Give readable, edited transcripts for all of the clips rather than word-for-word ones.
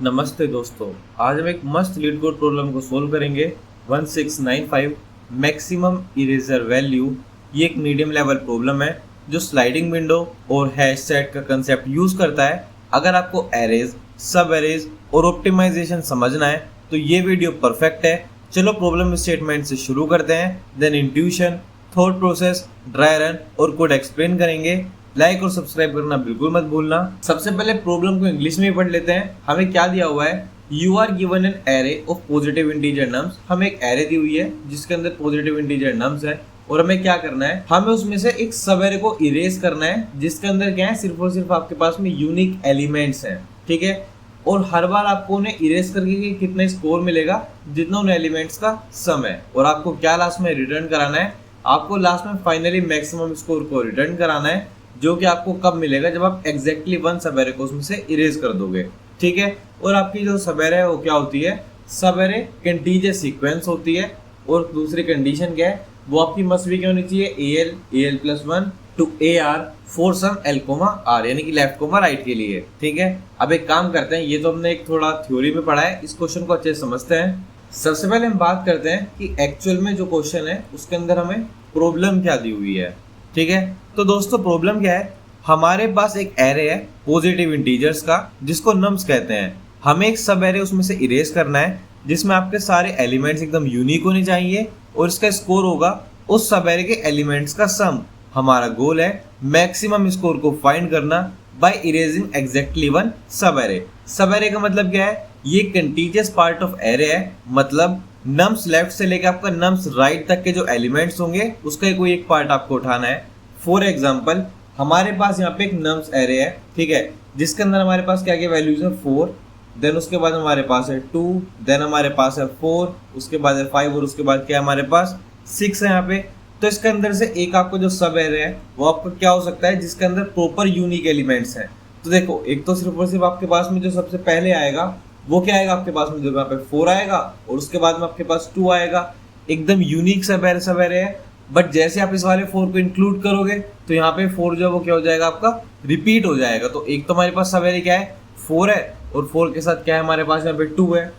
नमस्ते दोस्तों, आज हम एक मस्त लीड कोड प्रॉब्लम को सोल्व करेंगे। 1695 मैक्सिमम इरेजर वैल्यू। ये एक मीडियम लेवल प्रॉब्लम है जो स्लाइडिंग विंडो और हैश सेट का कंसेप्ट यूज करता है। अगर आपको एरेज, सब एरेज और ऑप्टिमाइजेशन समझना है तो ये वीडियो परफेक्ट है। चलो प्रॉब्लम स्टेटमेंट से शुरू करते हैं, then intuition, thought process, dry run और कोड एक्सप्लेन करेंगे। लाइक और सब्सक्राइब करना बिल्कुल मत भूलना। सबसे पहले प्रॉब्लम को इंग्लिश में ही पढ़ लेते हैं। हमें क्या दिया हुआ है, you are given an array of positive integer nums. हमें एक एरे दी हुई है जिसके अंदर पॉजिटिव इंटीजर नम्स है और हमें क्या करना है, हमें उसमें से एक सब एरे को इरेज करना है जिसके अंदर क्या है, सिर्फ और सिर्फ आपके पास में यूनिक एलिमेंट्स हैं। ठीक है, और हर बार आपको उन्हें इरेज करके कितना स्कोर मिलेगा, जितना उन एलिमेंट्स का सम है। और आपको क्या लास्ट में रिटर्न कराना है, आपको लास्ट में फाइनली मैक्सिमम स्कोर को रिटर्न कराना है, जो कि आपको कब मिलेगा, जब आप एग्जैक्टली वन सब एरे को उसमें से इरेज कर दोगे। ठीक है, और आपकी जो सब एरे है वो क्या होती है, सब एरे कंटीजर सीक्वेंस होती है। और दूसरी कंडीशन क्या है, वो आपकी मस्ट भी क्या होनी चाहिए, AL plus 1 to AR for sum L comma R, यानी कि लेफ्ट कोमा राइट के लिए। ठीक है, अब एक काम करते हैं, ये तो हमने एक थोड़ा थ्योरी में पढ़ा है, इस क्वेश्चन को अच्छे से समझते हैं। सबसे पहले हम बात करते हैं कि एक्चुअल में जो क्वेश्चन है उसके अंदर हमें प्रॉब्लम क्या दी हुई है। ठीक है, तो दोस्तों प्रॉब्लम क्या है, हमारे पास एक एरे है पॉजिटिव इंटीजर्स का जिसको नम्स कहते हैं। हमें एक सब एरे उसमें से इरेज करना है जिसमें आपके सारे एलिमेंट्स एकदम यूनिक होने चाहिए और इसका स्कोर होगा उस सब एरे के एलिमेंट्स का सम। हमारा गोल है मैक्सिमम स्कोर को फाइंड करना बाय इरेजिंग एग्जैक्टली वन सब एरे। सब एरे का मतलब क्या है, ये कंटीजियस पार्ट ऑफ एरे है, मतलब नम्स लेफ्ट से लेकर आपका नम्स राइट तक के जो एलिमेंट्स होंगे उसका कोई एक पार्ट आपको उठाना है। फॉर एग्जाम्पल हमारे पास यहाँ पे एक नम्स एरे है, ठीक है, जिसके अंदर हमारे पास क्या क्या वैल्यूज है, 4, देन उसके बाद हमारे पास है 2, देन हमारे पास है 4, उसके बाद है 5 और उसके बाद क्या है हमारे पास 6 है यहाँ पे। तो इसके अंदर से एक आपको जो सब एरे है वो आपका क्या हो सकता है, जिसके अंदर प्रॉपर यूनिक एलिमेंट्स हैं। तो देखो, एक तो सिर्फ और सिर्फ आपके पास में जो सबसे पहले आएगा वो क्या आएगा, आपके पास में जो यहाँ पे 4 आएगा और उसके बाद में आपके पास 2 आएगा, एकदम यूनिक सब एरे है। बट जैसे आप इस वाले 4 को इंक्लूड करोगे तो यहाँ पे 4 जो है वो क्या हो जाएगा, आपका रिपीट हो जाएगा। तो एक तो हमारे पास सब एरे क्या है, 4 है, और 4 के साथ क्या है हमारे पास यहाँ पे 2 है।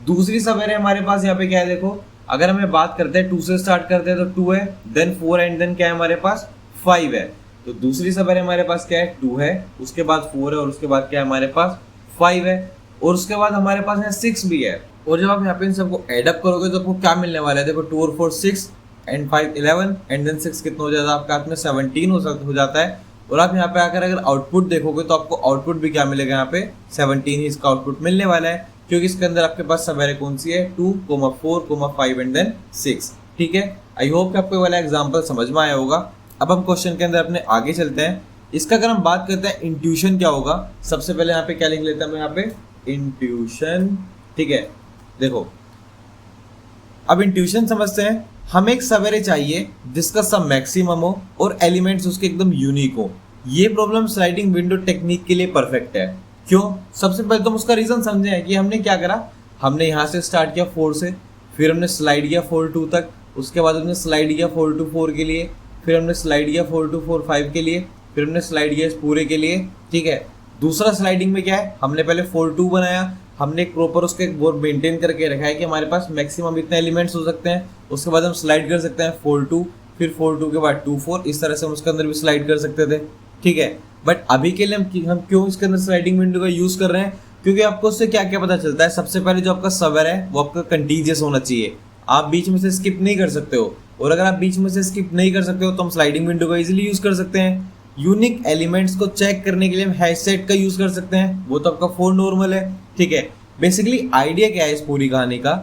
दूसरी सब एरे हमारे पास यहाँ पे क्या है, देखो अगर हमें बात करते हैं 2 से स्टार्ट करते हैं तो 2 है, देन 4 एंड देन क्या है हमारे पास 5 है। तो दूसरी सब एरे हमारे पास क्या है, 2 है, उसके बाद 4 है और उसके बाद क्या है हमारे पास 5 है, और उसके बाद हमारे पास यहाँ 6 भी है। और जब आप यहाँ पे इन सबको एडअप करोगे तो आपको क्या मिलने वाला है, देखो 2 और 4 6 एंड 5 11 एंड देन 6 कितना हो जाता है आपका, आपने 17 हो जाता है। और आप यहाँ पे आकर अगर आउटपुट देखोगे तो आपको आउटपुट भी क्या मिलेगा, यहाँ पे 17 ही इसका आउटपुट मिलने वाला है, क्योंकि इसके अंदर आपके पास सब एरे कौन सी है, 2, 4, 5 एंड देन 6। ठीक है, आई होप कि आपको वाला एग्जाम्पल समझ में आया होगा। अब हम क्वेश्चन के अंदर अपने आगे चलते हैं। इसका अगर हम बात करते हैं इंट्यूशन क्या होगा, सबसे पहले यहाँ पे क्या लिख लेते हैं हम, यहाँ पे इंट्यूशन। ठीक है, देखो अब इंट्यूशन समझते हैं। हमें एक सब एरे चाहिए जिसका सम मैक्सिमम हो और एलिमेंट्स उसके एकदम यूनिक हो। ये प्रॉब्लम स्लाइडिंग विंडो टेक्निक के लिए परफेक्ट है। क्यों, सबसे पहले तो हम उसका रीजन समझे कि हमने क्या करा, हमने यहाँ से स्टार्ट किया 4 से, फिर हमने स्लाइड किया 4 2 तक, उसके बाद हमने स्लाइड किया 4 2 4 के लिए, फिर हमने स्लाइड किया 4 2 4 5 के लिए, फिर हमने स्लाइड किया इस पूरे के लिए। ठीक है, दूसरा स्लाइडिंग में क्या है, हमने पहले 4 2 बनाया, हमने एक प्रॉपर उसके एक बोर्ड मेंटेन करके रखा है कि हमारे पास मैक्सिमम इतने एलिमेंट्स हो सकते हैं। उसके बाद हम स्लाइड कर सकते हैं 4 2, फिर 4 2 के बाद 2 4, इस तरह से हम उसके अंदर भी स्लाइड कर सकते थे। ठीक है, बट अभी के लिए हम क्यों इसके अंदर स्लाइडिंग विंडो का यूज कर रहे हैं, क्योंकि आपको उससे क्या क्या पता चलता है। सबसे पहले जो आपका सब एरे है वो आपका कंटीजियस होना चाहिए, आप बीच में से स्किप नहीं कर सकते हो। और अगर आप बीच में से स्किप नहीं कर सकते हो तो हम स्लाइडिंग विंडो का इजीली यूज कर सकते हैं। यूनिक एलिमेंट्स को चेक करने के लिए हम हैश सेट का यूज कर सकते हैं, वो तो आपका 4 नॉर्मल है। ठीक है, बेसिकली आइडिया क्या है इस पूरी कहानी का,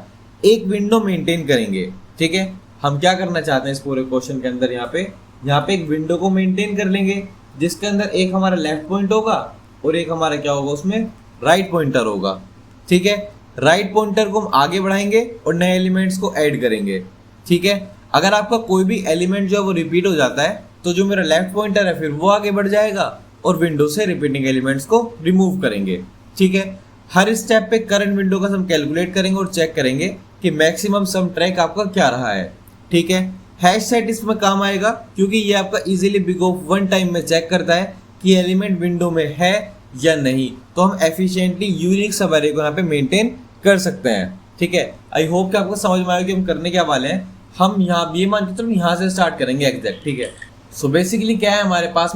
एक विंडो मेंटेन करेंगे। ठीक है, हम क्या करना चाहते हैं इस पूरे क्वेश्चन के अंदर, यहाँ पे एक विंडो को मेंटेन कर लेंगे जिसके अंदर एक हमारा लेफ्ट पॉइंट होगा और एक हमारा क्या होगा, उसमें राइट पॉइंटर होगा। ठीक है, राइट पॉइंटर को हम आगे बढ़ाएंगे और नए एलिमेंट्स को ऐड करेंगे। ठीक है, अगर आपका कोई भी एलिमेंट जो है वो रिपीट हो जाता है तो जो मेरा लेफ्ट पॉइंटर है फिर वो आगे बढ़ जाएगा और विंडो से रिपीटिंग एलिमेंट्स को रिमूव करेंगे। ठीक है, हर स्टेप पे करंट विंडो का सम कैलकुलेट करेंगे और चेक करेंगे कि मैक्सिमम सम ट्रैक आपका क्या रहा है। ठीक है, हैश सेट इसमें काम आएगा क्योंकि ये आपका easily big of one time में चेक करता है कि एलिमेंट विंडो में है या नहीं, तो हम एफिशिएंटली यूनिक सब एरे को यहाँ पे मेंटेन कर सकते हैं। ठीक है, आई होप कि आपको समझ में आया कि हम करने क्या वाले हैं। हम यहाँ ये मान के चलो यहाँ से स्टार्ट करेंगे एग्जैक्ट। ठीक है, सो बेसिकली क्या है हमारे पास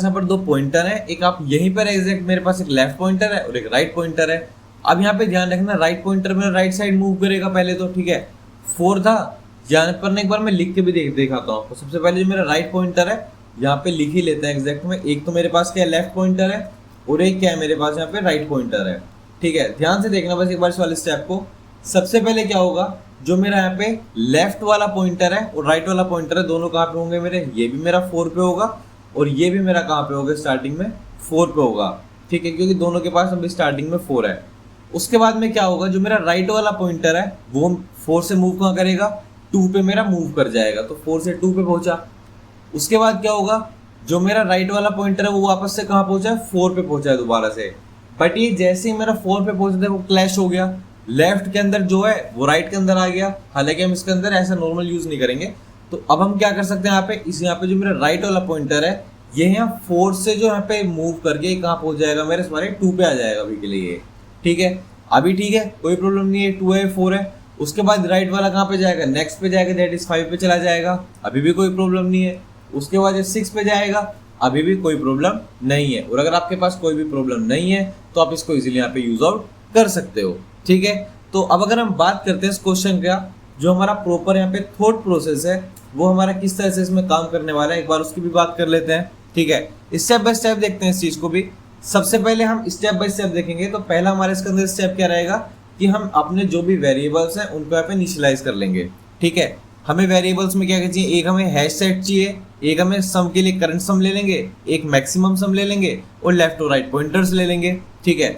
यहाँ पर दो पॉइंटर है, एक आप यहीं पर एग्जैक्ट मेरे पास एक लेफ्ट पॉइंटर है और एक राइट पॉइंटर है। अब यहाँ पे ध्यान रखना, राइट पॉइंटर मेरा राइट साइड मूव करेगा पहले तो। ठीक है, 4 था यहाँ पर, एक बार मैं लिख के भी दिखाता हूँ आपको। सबसे पहले जो मेरा राइट पॉइंटर है यहाँ पे लिख ही लेते हैं एग्जैक्ट में। एक तो मेरे पास क्या है, लेफ्ट पॉइंटर है, और एक क्या है मेरे पास यहाँ पे राइट पॉइंटर है। ठीक है, ध्यान से देखना बस एक बार इस वाले स्टेप को। सबसे पहले क्या होगा, जो मेरा यहाँ पे लेफ्ट वाला पॉइंटर है और राइट वाला पॉइंटर है, दोनों कहाँ पे होंगे मेरे, ये भी मेरा 4 पे होगा और ये भी मेरा कहाँ पे होगा, स्टार्टिंग में 4 पे होगा। ठीक है, क्योंकि दोनों के पास अभी स्टार्टिंग में 4 है। उसके बाद में क्या होगा, जो मेरा राइट वाला पॉइंटर है वो 4 से मूव कहाँ करेगा, 2 पे मेरा मूव कर जाएगा, तो 4 से 2 पे पहुंचा। उसके बाद क्या होगा, जो मेरा राइट वाला पॉइंटर है वो वापस से कहाँ पहुंचा है, 4 पे पहुंचा है दोबारा से। बट ये जैसे ही मेरा 4 पे पहुंचा था वो क्लैश हो गया, लेफ्ट के अंदर जो है वो राइट के अंदर आ गया। हालांकि हम इसके अंदर ऐसा नॉर्मल यूज नहीं करेंगे। तो अब हम क्या कर सकते हैं, यहाँ पे जो मेरा राइट वाला पॉइंटर है ये यहाँ 4 से जो यहाँ पे मूव करके कहाँ पहुंच जाएगा, मेरे सारे 2 पे आ जाएगा अभी के लिए। ठीक है, अभी ठीक है, कोई प्रॉब्लम नहीं है, 2 है 4 है। उसके बाद राइट वाला कहाँ पे जाएगा, नेक्स्ट पे जाएगा, दैट इज 5 पे चला जाएगा, अभी भी कोई प्रॉब्लम नहीं है। उसके बाद 6 पे जाएगा, अभी भी कोई प्रॉब्लम नहीं है। और अगर आपके पास कोई भी प्रॉब्लम नहीं है तो आप इसको इजीली यहाँ पे यूज आउट कर सकते हो। ठीक है, तो अब अगर हम बात करते हैं इस क्वेश्चन का, जो हमारा प्रॉपर यहाँ पे थॉट प्रोसेस है वो हमारा किस तरह से इसमें काम करने वाला है, एक बार उसकी भी बात कर लेते हैं। ठीक है, स्टेप बाय स्टेप देखते हैं इस चीज को भी। सबसे पहले हम स्टेप बाय स्टेप देखेंगे। तो पहला हमारे इसके अंदर स्टेप क्या रहेगा कि हम अपने जो भी वेरिएबल्स हैं उनको यहाँ पे इनिशियलाइज कर लेंगे। ठीक है, हमें वेरिएबल्स में क्या चाहिए, एक हमें हैश सेट चाहिए, एक हमें सम के लिए करंट सम ले लेंगे, एक मैक्सिमम सम ले लेंगे और लेफ्ट और राइट पॉइंटर्स ले लेंगे। ठीक है,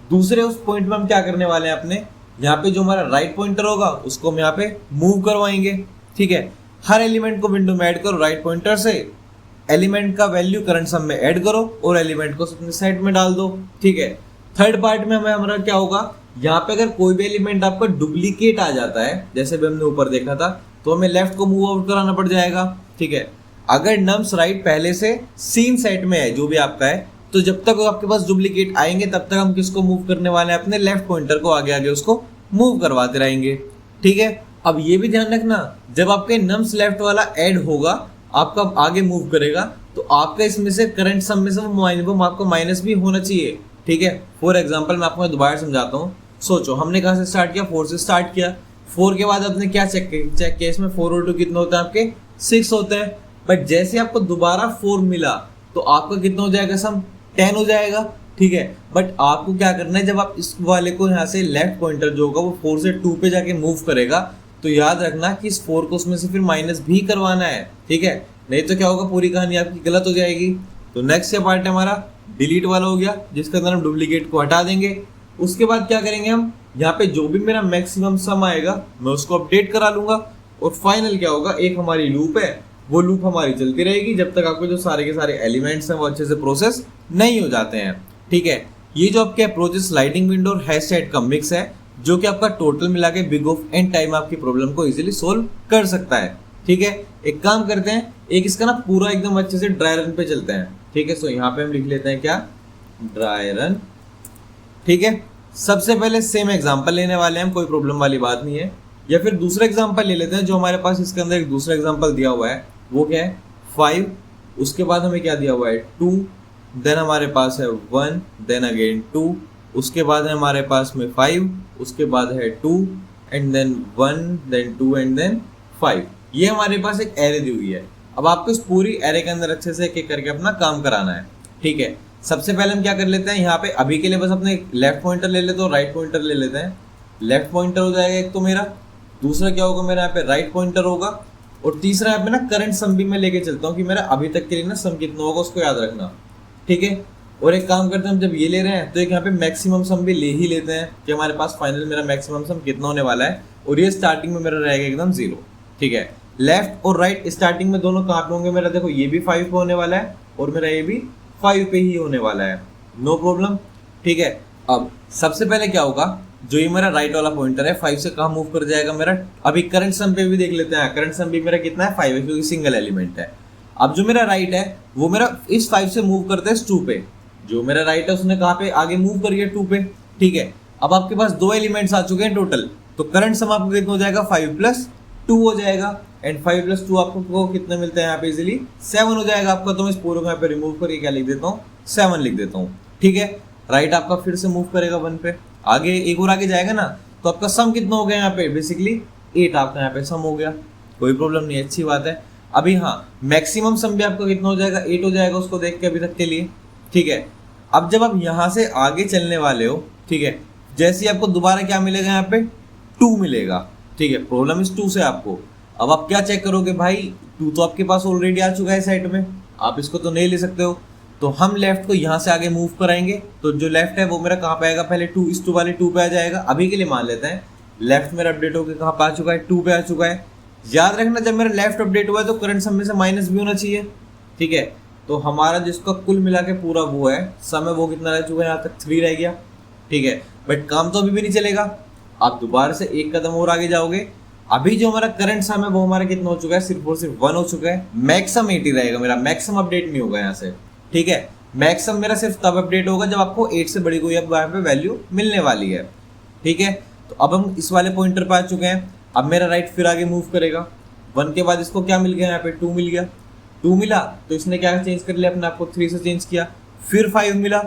दूसरे उस पॉइंट में हम क्या करने वाले हैं, अपने यहाँ पे जो हमारा राइट पॉइंटर होगा उसको हम यहाँ पे मूव करवाएंगे। ठीक है, हर एलिमेंट को विंडो में ऐड करो, राइट पॉइंटर से एलिमेंट का वैल्यू करंट सम में ऐड करो और एलिमेंट को अपने साइड में डाल दो। ठीक है, थर्ड पार्ट में हमारा क्या होगा, यहाँ पे अगर कोई भी एलिमेंट आपका डुप्लीकेट आ जाता है, जैसे भी हमने ऊपर देखा था, तो हमें लेफ्ट को मूव आउट कराना पड़ जाएगा। ठीक है, अगर नम्स राइट पहले से सीन सेट में है जो भी आपका है, तो जब तक आपके पास डुप्लीकेट आएंगे तब तक हम किसको मूव करने वाले हैं, अपने लेफ्ट पॉइंटर को आगे आगे उसको मूव करवाते रहेंगे। ठीक है, अब ये भी ध्यान रखना, जब आपके नम्स लेफ्ट वाला ऐड होगा, आपका आगे मूव करेगा, तो आपका इसमें से करंट सम में से वो आपको माइनस भी होना चाहिए। ठीक है, फॉर एग्जाम्पल मैं आपको दोबारा समझाता हूँ। सोचो हमने कहाँ से स्टार्ट किया, 4 से स्टार्ट किया। 4 के बाद आपने क्या चेक किया, इसमें 4 और 2 कितना होता है, आपके 6 होते हैं। बट जैसे आपको दोबारा 4 मिला तो आपका कितना हो जाएगा, सम 10 हो जाएगा। ठीक है, बट आपको क्या करना है, जब आप इस वाले को यहाँ से लेफ्ट पॉइंटर जो होगा वो 4 से 2 पे जाके मूव करेगा, तो याद रखना कि इस 4 को उसमें से फिर माइनस भी करवाना है। ठीक है, नहीं तो क्या होगा, पूरी कहानी आपकी गलत हो जाएगी। तो नेक्स्ट क्या पार्ट है हमारा, डिलीट वाला हो गया, जिसके अंदर हम डुप्लीकेट को हटा देंगे। उसके बाद क्या करेंगे, हम यहाँ पे जो भी मेरा मैक्सिमम सम आएगा मैं उसको अपडेट करा लूंगा। और फाइनल क्या होगा, एक हमारी लूप है, वो लूप हमारी चलती रहेगी जब तक आपके जो सारे के सारे एलिमेंट्स हैं वो अच्छे से प्रोसेस नहीं हो जाते हैं। ठीक है, ये जो आपके अप्रोच स्लाइडिंग विंडो और हैश सेट का मिक्स है, जो कि आपका टोटल मिला के बिग ऑफ एंड टाइम आपकी प्रॉब्लम को इजीली सोल्व कर सकता है। ठीक है, एक काम करते हैं, एक इसका ना पूरा एकदम अच्छे से ड्राई रन पे चलते हैं। ठीक है, सो यहाँ पे हम लिख लेते हैं क्या, ड्राई रन। ठीक है, सबसे पहले सेम एग्जांपल लेने वाले हैं हम, कोई प्रॉब्लम वाली बात नहीं है। या फिर दूसरा एग्जांपल ले लेते हैं, जो हमारे पास इसके अंदर एक दूसरा एग्जांपल दिया हुआ है, वो क्या है 5। उसके बाद हमें क्या दिया हुआ है 2, देन हमारे पास है 1, देन अगेन 2, उसके बाद है हमारे पास में 5, उसके बाद है 2 and then 1, then 2 and then 5। ये हमारे पास एक एरे दी हुई है। अब आपको इस पूरी एरे के अंदर अच्छे से एक एक करके अपना काम कराना है। ठीक है, सबसे पहले हम क्या कर लेते हैं, यहाँ पे अभी के लिए बस अपने लेफ्ट पॉइंटर ले लेते हैं और राइट पॉइंटर ले लेते हैं। लेफ्ट पॉइंटर हो जाएगा एक तो मेरा, दूसरा क्या होगा मेरा यहाँ पे राइट पॉइंटर होगा, और तीसरा यहाँ पे ना करंट सम भी मैं लेके चलता हूँ कि मेरा अभी तक के लिए ना सम कितना होगा उसको याद रखना। ठीक है, और एक काम करते हैं, हम जब ये ले रहे हैं तो एक यहाँ पे मैक्सिमम सम भी ले ही लेते हैं कि हमारे पास फाइनल मेरा मैक्सिमम सम कितना होने वाला है, और ये स्टार्टिंग में मेरा रहेगा एकदम 0। ठीक है, लेफ्ट और राइट स्टार्टिंग में दोनों कहाँ पे होंगे मेरा, देखो ये भी 5 पे होने वाला है और मेरा ये भी 5 पे ही होने वाला है, नो प्रॉब्लम। ठीक है, अब सबसे पहले क्या होगा, जो ये मेरा राइट वाला पॉइंटर है 5 से कहाँ मूव कर जाएगा मेरा, अभी करंट सम पे भी देख लेते हैं। करंट सम भी मेरा कितना है 5 है, क्योंकि सिंगल एलिमेंट है। अब जो मेरा राइट है वो मेरा इस 5 से मूव करता है इस 2 पे, जो मेरा राइट है उसने कहाँ पे आगे मूव कर गया 2 पे, ठीक है। अब आपके पास 2 एलिमेंट्स आ चुके हैं टोटल, तो करंट सम आपको कितना हो जाएगा 5 + 2 हो जाएगा, एंड 5 + 2 आपको कितने मिलते हैं यहाँ पे इजीली 7 हो जाएगा आपका। तो मैं इस पूरे को यहाँ पे रिमूव करके क्या लिख देता हूँ 7 लिख देता हूँ, ठीक है। राइट आपका फिर से मूव करेगा 1 पे, आगे एक और आगे जाएगा ना, तो आपका सम कितना हो गया यहाँ पे बेसिकली 8 आपका यहाँ पे सम हो गया, कोई प्रॉब्लम नहीं, अच्छी बात है। अभी हाँ मैक्सिमम सम भी आपका कितना हो जाएगा 8 हो जाएगा उसको देख के अभी तक के लिए, ठीक है। अब जब आप यहाँ से आगे चलने वाले हो, ठीक है, जैसे ही आपको दोबारा क्या मिलेगा यहाँ पे 2 मिलेगा, ठीक है। प्रॉब्लम इस 2 से आपको, अब आप क्या चेक करोगे भाई 2 तो आपके पास ऑलरेडी आ चुका है साइड में, आप इसको तो नहीं ले सकते हो, तो हम लेफ्ट को यहाँ से आगे मूव कराएंगे। तो जो लेफ्ट है वो मेरा कहाँ पे आएगा, पहले 2 इस 2 वाले 2 पे आ जाएगा। अभी के लिए मान लेते हैं लेफ्ट मेरा अपडेट होकर कहाँ पे आ चुका है 2 पे आ चुका है। याद रखना जब मेरा लेफ्ट अपडेट हुआ है तो करंट सम में से माइनस भी होना चाहिए, ठीक है। तो हमारा जिसका कुल मिला के पूरा वो है सम है वो कितना रह चुका है, यहाँ तक 3 रह गया, ठीक है। बट काम तो अभी भी नहीं चलेगा, आप दोबारा से एक कदम और आगे जाओगे। अभी जो हमारा करंट सम है वो हमारा कितना हो चुका है, सिर्फ और सिर्फ 1 हो चुका है। मैक्सिमम 80 रहेगा मेरा, मैक्सिमम अपडेट नहीं होगा यहाँ से, ठीक है। मैक्सिमम मेरा सिर्फ तब अपडेट होगा जब आपको 8 से बड़ी कोई अब यहाँ पे वैल्यू मिलने वाली है, ठीक है। तो अब हम इस वाले पॉइंटर पर आ चुके हैं। अब मेरा राइट फिर आगे मूव करेगा, 1 के बाद इसको क्या मिल गया यहाँ पे 2 मिल गया, 2 मिला तो इसने क्या चेंज कर लिया अपने आप को 3 से चेंज किया, फिर 5 मिला,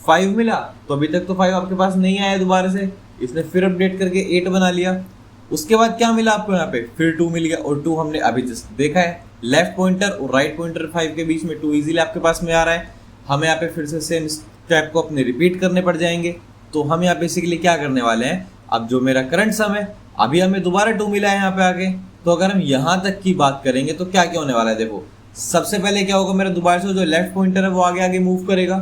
5 मिला तो अभी तक तो 5 आपके पास नहीं आया दोबारा से, इसने फिर अपडेट करके 8 बना लिया। उसके बाद क्या मिला आपको यहाँ पे फिर 2 मिल गया, और 2 हमने अभी जस्ट देखा है लेफ्ट पॉइंटर और राइट पॉइंटर 5 के बीच में 2 इजीली आपके पास में आ रहा है। हमें यहाँ पे फिर से सेम स्टेप को अपने रिपीट करने पड़ जाएंगे। तो हम यहाँ बेसिकली क्या करने वाले हैं, अब जो मेरा करंट सम है अभी हमें दोबारा 2 मिला है यहाँ पे आगे, तो अगर हम यहाँ तक की बात करेंगे तो क्या क्या होने वाला है, देखो सबसे पहले क्या होगा, मेरा दोबारा से जो लेफ्ट पॉइंटर है वो आगे आगे मूव करेगा,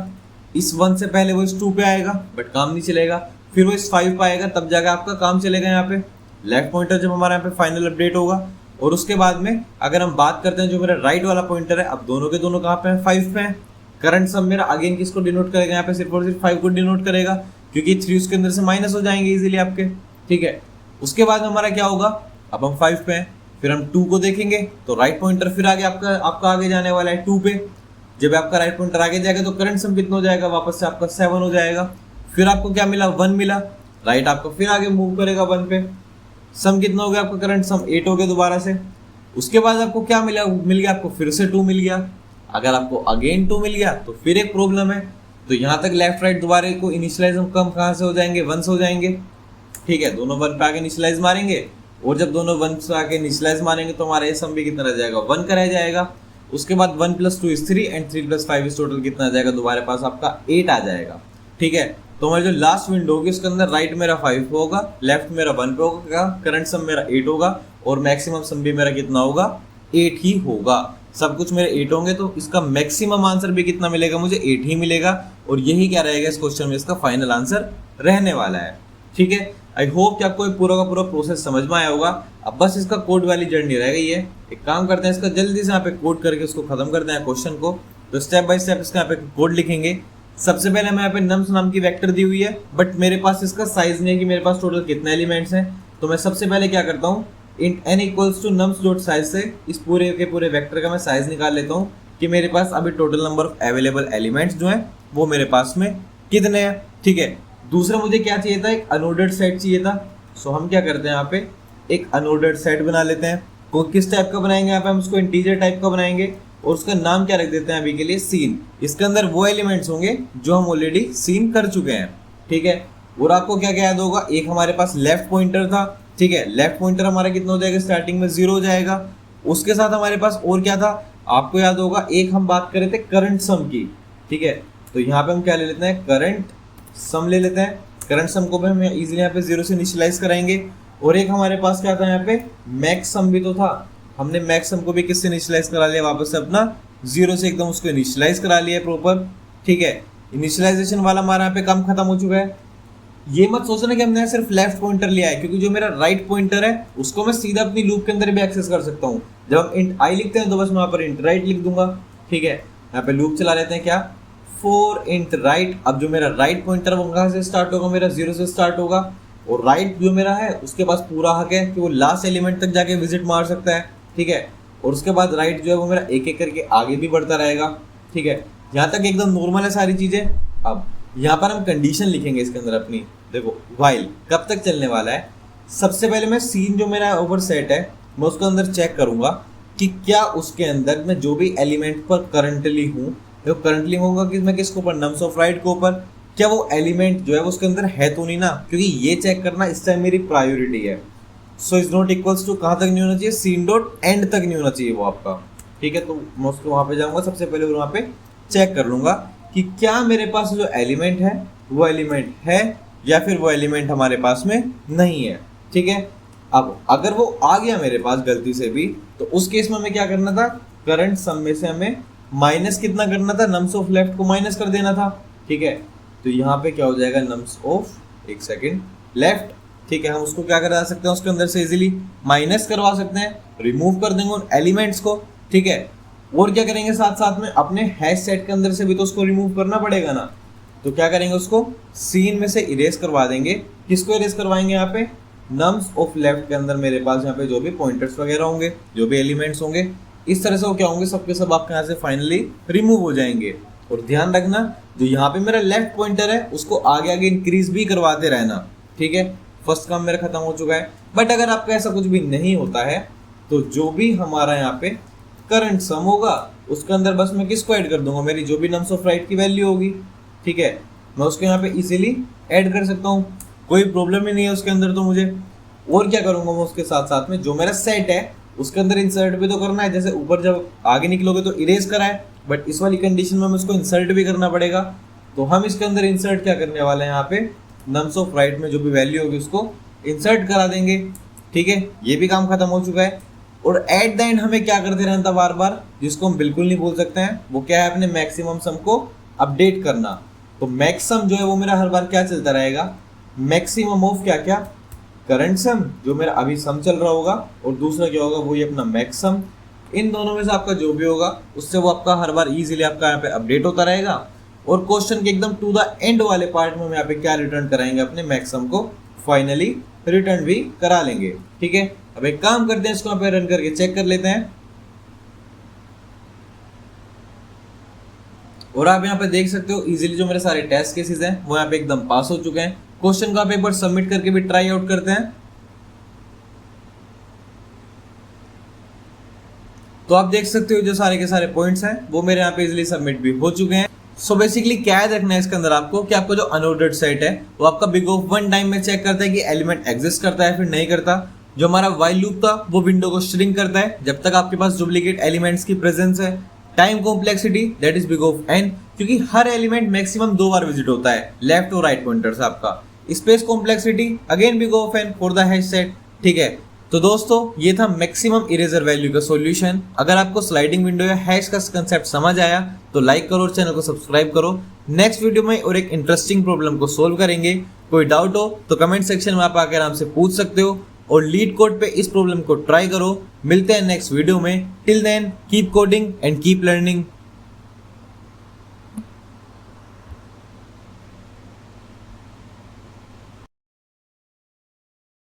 इस 1 से पहले वो इस 2 पे आएगा बट काम नहीं चलेगा, फिर वो इस 5 पे आएगा तब जाकर आपका काम चलेगा यहाँ पे लेफ्ट पॉइंटर जब हमारा यहाँ पे फाइनल अपडेट होगा। और उसके बाद में अगर हम बात करते हैं जो मेरा राइट वाला पॉइंटर है, अब दोनों के दोनों कहाँ पे हैं 5 पे हैं। करंट सम मेरा अगेन किसको डिनोट करेगा यहाँ पे, सिर्फ और सिर्फ 5 को डिनोट करेगा, क्योंकि 3 उसके अंदर से माइनस हो जाएंगे इजीली आपके, ठीक है। उसके बाद हमारा क्या होगा, अब हम 5 पे हैं, फिर हम 2 को देखेंगे तो राइट पॉइंटर फिर आगे आपका आगे जाने वाला है 2 पे। जब आपका राइट पॉइंटर आगे जाएगा तो करंट सम कितना हो जाएगा, वापस से आपका 7 हो जाएगा। फिर आपको क्या मिला 1 मिला, राइट आपको फिर आगे मूव करेगा 1 पे, सम कितना हो गया आपका करंट सम 8 हो गया दोबारा से। उसके बाद आपको क्या मिल गया आपको फिर से 2 मिल गया। अगर आपको अगेन 2 मिल गया तो फिर एक प्रॉब्लम है, तो यहाँ तक लेफ्ट राइट दोबारा को इनिशियलाइज हम कम कहाँ से हो जाएंगे 1 से हो जाएंगे, ठीक है। दोनों 1 पे आके इनिशियलाइज मारेंगे, और जब दोनों 1 से आके इनिशियलाइज मारेंगे तो हमारा ये सम भी कितना रह जाएगा 1 का रह जाएगा। उसके बाद 1 + 2 = 3 एंड 3 + 5 टोटल कितना आ जाएगा, दोबारा पास आपका 8 आ जाएगा, ठीक है। तो हमारी जो लास्ट विंडो होगी उसके अंदर राइट मेरा 5 पे होगा, लेफ्ट मेरा 1 पे होगा, करंट सम मेरा 8 होगा, और मैक्सिमम सम भी मेरा कितना होगा 8 ही होगा। सब कुछ मेरे 8 होंगे तो इसका मैक्सिमम आंसर भी कितना मिलेगा, मुझे 8 ही मिलेगा, और यही क्या रहेगा इस क्वेश्चन में इसका फाइनल आंसर रहने वाला है, ठीक है। आई होप कि आपको पूरा का पूरा प्रोसेस समझ में आया होगा। अब बस इसका कोड वाली जर्नी रह गई है। एक काम करते हैं, इसका जल्दी से यहाँ पे कोड करके उसको खत्म करते हैं क्वेश्चन को। तो स्टेप बाय स्टेप इसका यहाँ पे कोड लिखेंगे। सबसे पहले मैं यहाँ पे नम्स नाम की वेक्टर दी हुई है, बट मेरे पास इसका साइज नहीं है कि मेरे पास टोटल कितने एलिमेंट्स हैं। तो मैं सबसे पहले क्या करता हूँ, int n = nums.size से इस पूरे के पूरे वेक्टर का मैं साइज निकाल लेता हूँ कि मेरे पास अभी total number of available elements जो हैं वो मेरे पास में कितने हैं, ठीक है। दूसरा मुझे क्या चाहिए था, एक अनऑर्डर्ड सेट चाहिए था। सो हम क्या करते हैं यहाँ पे एक अनऑर्डर्ड सेट बना लेते हैं। को किस टाइप का बनाएंगे, यहाँ पे हम उसको इंटीजर टाइप का बनाएंगे, और उसका नाम क्या रख देते हैं अभी के लिए सीन। इसके अंदर वो एलिमेंट्स होंगे जो हम ऑलरेडी सीन कर चुके हैं, ठीक है। और आपको क्या क्या याद होगा, एक हमारे पास लेफ्ट पॉइंटर था, ठीक है। लेफ्ट पॉइंटर हमारा कितना हो जाएगा, स्टार्टिंग में 0 हो जाएगा। उसके साथ हमारे पास और क्या था, आपको याद होगा, एक हम बात कर रहे थे करंट सम की, ठीक है। तो यहाँ पे हम क्या ले लेते हैं, करंट सम ले लेते हैं। करंट सम को भी हम इजीली यहाँ पे 0 से इनिशियलाइज कराएंगे। और एक हमारे पास क्या था यहाँ पे, मैक्स सम भी तो था। हमने मैक्स सम को भी किससे इनिशियलाइज करा लिया, वापस से अपना 0 से एकदम उसको इनिशियलाइज करा लिया प्रॉपर, ठीक है। इनिशियलाइजेशन वाला हमारा यहाँ पे काम खत्म हो चुका है। ये मत सोचना कि हमने सिर्फ लेफ्ट पॉइंटर लिया है, क्योंकि जो मेरा राइट पॉइंटर है उसको मैं सीधा अपनी लूप के अंदर भी एक्सेस कर सकता हूँ। जब हम इंट आई लिखते हैं तो बस मैं यहाँ पर इंट राइट लिख दूंगा, ठीक है। यहाँ पे लूप चला लेते हैं क्या, फॉर इंट राइट। अब जो मेरा राइट पॉइंटर वो कहाँ से स्टार्ट होगा, मेरा 0 से स्टार्ट होगा। और राइट जो मेरा है उसके पास पूरा हक है कि वो लास्ट एलिमेंट तक जाके विजिट मार सकता है, ठीक है। और उसके बाद राइट जो है वो मेरा एक एक करके आगे भी बढ़ता रहेगा, ठीक है। यहाँ तक एकदम नॉर्मल है सारी चीजें। अब यहाँ पर हम कंडीशन लिखेंगे इसके अंदर अपनी। देखो व्हाइल कब तक चलने वाला है, सबसे पहले मैं सीन जो मेरा ओवर सेट है मैं उसके अंदर चेक करूंगा कि क्या उसके अंदर मैं जो भी एलिमेंट पर करंटली हूँ, देखो करंटली होगा कि मैं किसके ऊपर, नम्स ऑफ राइट के ऊपर, क्या वो एलिमेंट जो है वो उसके अंदर है तो नहीं ना, क्योंकि ये चेक करना इस टाइम मेरी प्रायोरिटी है। So is not equals to कहाँ तक नहीं होना चाहिए, सीन डॉट एंड तक नहीं होना चाहिए वो आपका, ठीक है। तो मैं उसको वहाँ पे जाऊँगा सबसे पहले और वहाँ पे चेक कर लूँगा कि क्या मेरे पास जो एलिमेंट है वो एलिमेंट है या फिर वो एलिमेंट हमारे पास में नहीं है, ठीक है। अब अगर वो आ गया मेरे पास गलती से भी, तो उस केस में हमें क्या करना था, करंट सम में से हमें माइनस कितना करना था, नम्स ऑफ लेफ्ट को माइनस कर देना था, ठीक है। तो यहाँ पे क्या हो जाएगा, नम्स ऑफ, एक सेकेंड, लेफ्ट, ठीक है। हम उसको क्या करा सकते हैं, उसके अंदर से इजीली माइनस करवा सकते हैं, रिमूव कर देंगे उन एलिमेंट्स को, ठीक है। और क्या करेंगे, साथ साथ में अपने हैश सेट के अंदर से भी तो उसको रिमूव करना पड़ेगा ना, तो क्या करेंगे, उसको सीन में से इरेज करवा देंगे। किसको इरेज करवाएंगे, यहाँ पे नम्स ऑफ लेफ्ट के अंदर मेरे पास यहाँ पे जो भी पॉइंटर्स वगैरह होंगे, जो भी एलिमेंट्स होंगे, इस तरह से वो क्या होंगे, सबके सब आपके यहाँ से फाइनली रिमूव हो जाएंगे। और ध्यान रखना, जो यहाँ पे मेरा लेफ्ट पॉइंटर है उसको आगे आगे इंक्रीज भी करवाते रहना, ठीक है। फर्स्ट काम मेरा खत्म हो चुका है। बट अगर आपका ऐसा कुछ भी नहीं होता है तो जो भी हमारा यहाँ पे करंट सम होगा उसके अंदर बस मैं किसको ऐड कर दूंगा, मेरी जो भी नम्स ऑफ राइट की वैल्यू होगी, ठीक है, मैं उसको यहाँ पे इजीली ऐड कर सकता हूँ, कोई प्रॉब्लम ही नहीं है उसके अंदर। तो मुझे और क्या करूँगा, मैं उसके साथ साथ में जो मेरा सेट है उसके अंदर इंसर्ट भी तो करना है। जैसे ऊपर जब आगे निकलोगे तो इरेज करा है, बट इस वाली कंडीशन में हमें उसको इंसर्ट भी करना पड़ेगा। तो हम इसके अंदर इंसर्ट क्या करने वाले हैं, यहाँ पे नम्स ऑफ राइट में जो भी वैल्यू होगी उसको इंसर्ट करा देंगे, ठीक है। ये भी काम खत्म हो चुका है। और एट द एंड हमें क्या करते रहना था बार बार, जिसको हम बिल्कुल नहीं भूल सकते हैं, वो क्या है, अपने मैक्सिमम सम को अपडेट करना। तो मैक्सम जो है वो मेरा हर बार क्या चलता रहेगा, मैक्सिमम ऑफ क्या क्या, करंट सम जो मेरा अभी सम चल रहा होगा, और दूसरा क्या होगा, वही अपना मैक्सम। इन दोनों में से आपका जो भी होगा उससे वो आपका हर बार इजीली आपका यहाँ पे अपडेट होता रहेगा। और क्वेश्चन के एकदम टू द एंड वाले पार्ट में हम यहाँ पे क्या रिटर्न कराएंगे, अपने मैक्सम को फाइनली रिटर्न भी करा लेंगे, ठीक है। अब एक काम करते हैं, इसको यहाँ पे रन करके चेक कर लेते हैं। और आप यहाँ पे देख सकते हो इजीली जो मेरे सारे टेस्ट केसेस हैं वो यहाँ पे एकदम पास हो चुके हैं। क्वेश्चन को आप एक बार सबमिट करके भी ट्राई आउट करते हैं। तो आप देख सकते हो जो सारे के सारे पॉइंट्स हैं वो मेरे यहाँ पे इजीली सबमिट भी हो चुके हैं। सो बेसिकली क्या याद रखना है इसके अंदर आपको, कि आपका जो अनऑर्डर्ड सेट है वो आपका बिग ऑफ वन टाइम में चेक करता है कि एलिमेंट एग्जिस्ट करता है फिर नहीं करता। जो हमारा वाइल लूप था वो विंडो को श्रिंक करता है जब तक आपके पास डुप्लीकेट एलिमेंट्स की प्रेजेंस है। Time complexity that is big of N, क्योंकि हर एलिमेंट मैक्सिमम 2 बार विजिट होता है, लेफ्ट और राइट पॉइंटर्स आपका। Space complexity again big of N for the hash set, ठीक है। तो दोस्तों ये था मैक्सिमम इरेजर वैल्यू का सॉल्यूशन। अगर आपको स्लाइडिंग विंडो या हैश का कंसेप्ट समझ आया तो लाइक करो और चैनल को सब्सक्राइब करो। नेक्स्ट वीडियो में और एक इंटरेस्टिंग प्रॉब्लम को सोल्व करेंगे। कोई डाउट हो तो कमेंट सेक्शन में आप आकर आराम से पूछ सकते हो और लीड कोड पे इस प्रॉब्लम को ट्राई करो। मिलते हैं नेक्स्ट वीडियो में। Till then keep coding and keep learning.